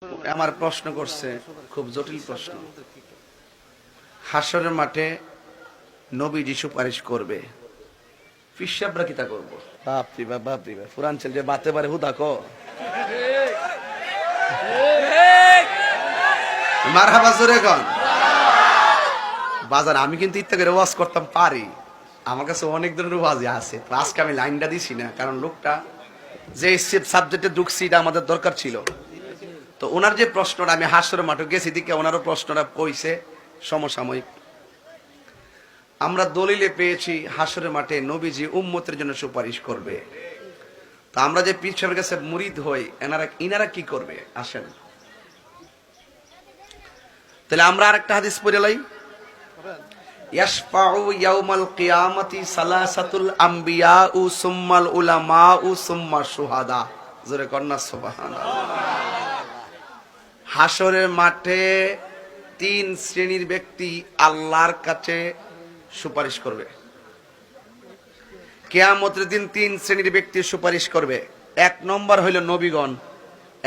আমার প্রশ্ন করছে খুব জটিল প্রশ্ন। হাসরের মাঠে নবীজি সুপারিশ করবে, পিসাবরা কিতা করব? বাপরি বাপ, বাপরি বাপ, পুরাঞ্চল যে বাতে পারে হুদা কো মারহাবা জোরে কন। বাজার আমি কিন্তু ইত্যা করে ওয়াজ করতাম পারি, আমার কাছে অনেক ধরনের ওয়াজই আছে। আজকে আমি লাইনটা দিছি না, কারণ লোকটা যে সাবজেক্টে ঢুকছি এটা আমাদের দরকার ছিল। তো ওনার যে প্রশ্নটা, আমি হাসরের মাঠে গেছি দিকে ওনারও প্রশ্নটা কইছে সমসাময়িক। আমরা দলিলে পেয়েছি হাসরের মাঠে নবীজি উম্মতের জন্য সুপারিশ করবে। তো আমরা যে পীর সাহেবের কাছে মুরিদ হই, ইনারা কি করবে আসেন। তাহলে আমরা আরেকটা হাদিস পড়ে লাই, ইয়াশফাউ ইয়াউমাল কিয়ামাতি সালাসাতুল আমবিয়াউ সুম্মাল উলামাউ সুম্মা শুহাদা। জোরে কন্না সুবহানাল্লাহ। হাসরের মাঠে তিন শ্রেণীর ব্যক্তি আল্লাহর কাছে সুপারিশ করবে। কিয়ামতের দিন তিন শ্রেণীর ব্যক্তি সুপারিশ করবে। এক নম্বর হইল নবীগণ,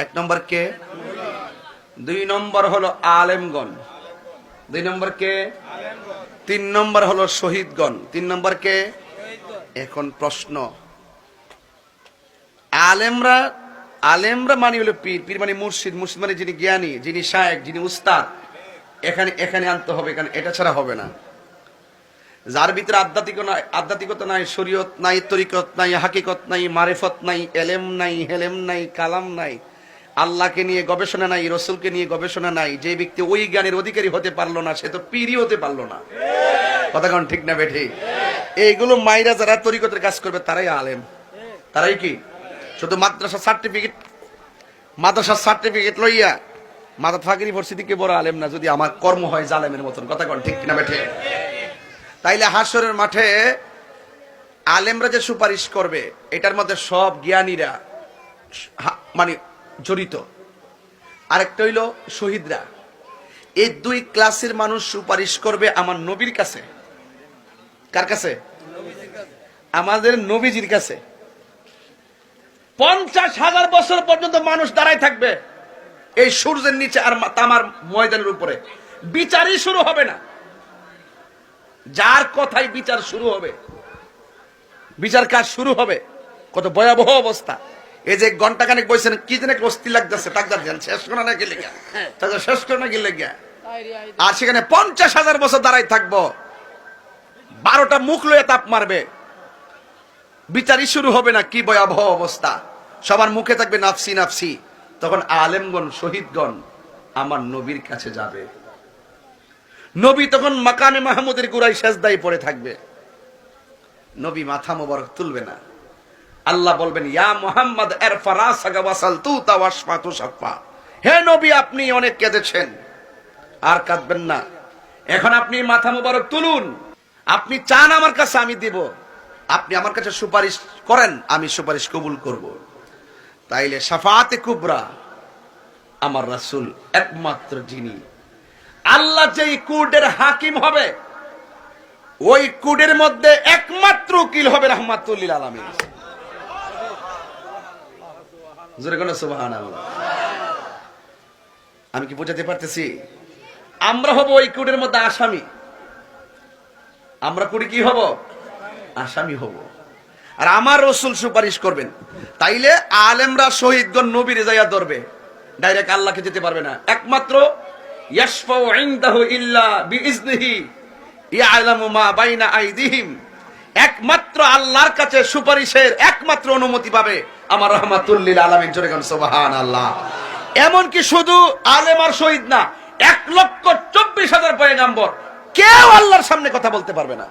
এক নম্বর কে? দুই নম্বর হলো আলেমগণ, দুই নম্বর কে? তিন নম্বর হলো শহীদগণ, তিন নম্বর কে? এখন প্রশ্ন, আলেমরা মানে হলো পীর, পীর মানে মুর্শিদ, মুর্শিদ মানে যিনি জ্ঞানী, যিনি শায়েখ, যিনি উস্তাদ, এখানে আনতে হবে, এখানে এটা ছাড়া হবে না। যার ভিতরে আধ্যাত্মিকতা নাই, শরীয়ত নাই, তরিকত নাই, হাকিকত নাই, মারিফত নাই, এলেম নাই, হেলেম নাই, কালাম নাই, আল্লাহকে নিয়ে গবেষণা নাই, রসুলকে নিয়ে গবেষণা নাই, যে ব্যক্তি ওই জ্ঞানের অধিকারী হতে পারলো না সে তো পীরই হতে পারলো না। কথা কোন ঠিক না বেঠি? এইগুলো মাইরা যারা তরিকতের কাজ করবে তারাই আলেম। তারাই কি শুধু মাদ্রাসার সার্টিফিকেট লইয়া মাদাত ফাকির ইউনিভার্সিটিকে বড় আলেম না, যদি আমার কর্ম হয় জালেমের মতন। কথা কোন ঠিক না বেঠি? তাইলে হাসরের মাঠে আলেমরা যে সুপারিশ করবে এটার মধ্যে সব জ্ঞানীরা মানে জড়িত। আরেকটা হইল শহীদরা। এই দুই ক্লাসের মানুষ সুপারিশ করবে আমার নবীর কাছে। কার কাছে? আমাদের নবীজির কাছে। 50,000 বছর পর্যন্ত মানুষ দাঁড়ায় থাকবে এই সূর্যের নিচে আর তামার ময়দানের উপরে, বিচারই শুরু হবে না। যার কথাই বিচার শুরু হবে, বিচার কাজ শুরু হবে। কত ভয়াবহ অবস্থা। এই যে ঘন্টাখানেক বইছেন, কি যেন একটা অস্থির লাগতেছে, টাকদার যান শেষ করে না গেলে শেষ করে না গেলে গিয়া, আর সেখানে 50,000 বছর দাঁড়াই থাকবো, 12টা মুখ লইয়া তাপ মারবে, বিচারই শুরু হবে না। কি ভয়াবহ অবস্থা। সবার মুখে থাকবে নাফসি নাফসি। তখন আলেমগণ, শহীদগণ আমার নবীর কাছে যাবে। নবী তখন মাকামে মাহমুদের গুড়াই সেজদায় পড়ে থাকবে। নবী মাথা মোবারক তুলবে না। আল্লাহ বলবেন, ইয়া মুহাম্মদ ইরফা রাসাকা ওয়াসাল তুতা ওয়াশফা তুশফা। হে নবী, আপনি অনেক কেঁদেছেন, আর কাঁদবেন না। এখন আপনি মাথা মোবারক তুলুন। আপনি চান আমার কাছে, আমি দেব। আপনি আমার কাছে সুপারিশ করেন, আমি সুপারিশ কবুল করব। তাইলে শাফাআতে কুবরা আমার রাসূল একমাত্র যিনি, আল্লাহ যেই কোর্টের হাকিম হবে, ওই কোর্টের মধ্যে একমাত্র উকিল হবে রাহমাতুল লিল আলামিন। জোরে কোন সুবহানাল্লাহ। আমি কি বোঝাতে পারতেছি? আমরা হব ওই কোর্টের মধ্যে আসামি। আমরা কোর্টে কি হব? আসামি হব। আর আমার রাসূল সুপারিশ করবেন। তাইলে আলেমরা, শহীদগণ নবীরে যাইয়া ধরবে, ডাইরেক্ট আল্লাহকে যেতে পারবে না। একমাত্র ইয়াশফাউ ইনদাহু ইল্লা বিইজনিহি ইয়ালামু মা বাইনা আইদিহিম, একমাত্র আল্লাহর কাছে সুপারিশের একমাত্র অনুমতি পাবে আমার রাহমাতুল লিল আলামিন। জোরে কোন সুবহানাল্লাহ। এমন কি শুধু আলেম আর শহীদ না, 1,24,000 পয়গম্বর কেউ আল্লাহর সামনে কথা বলতে পারবে না।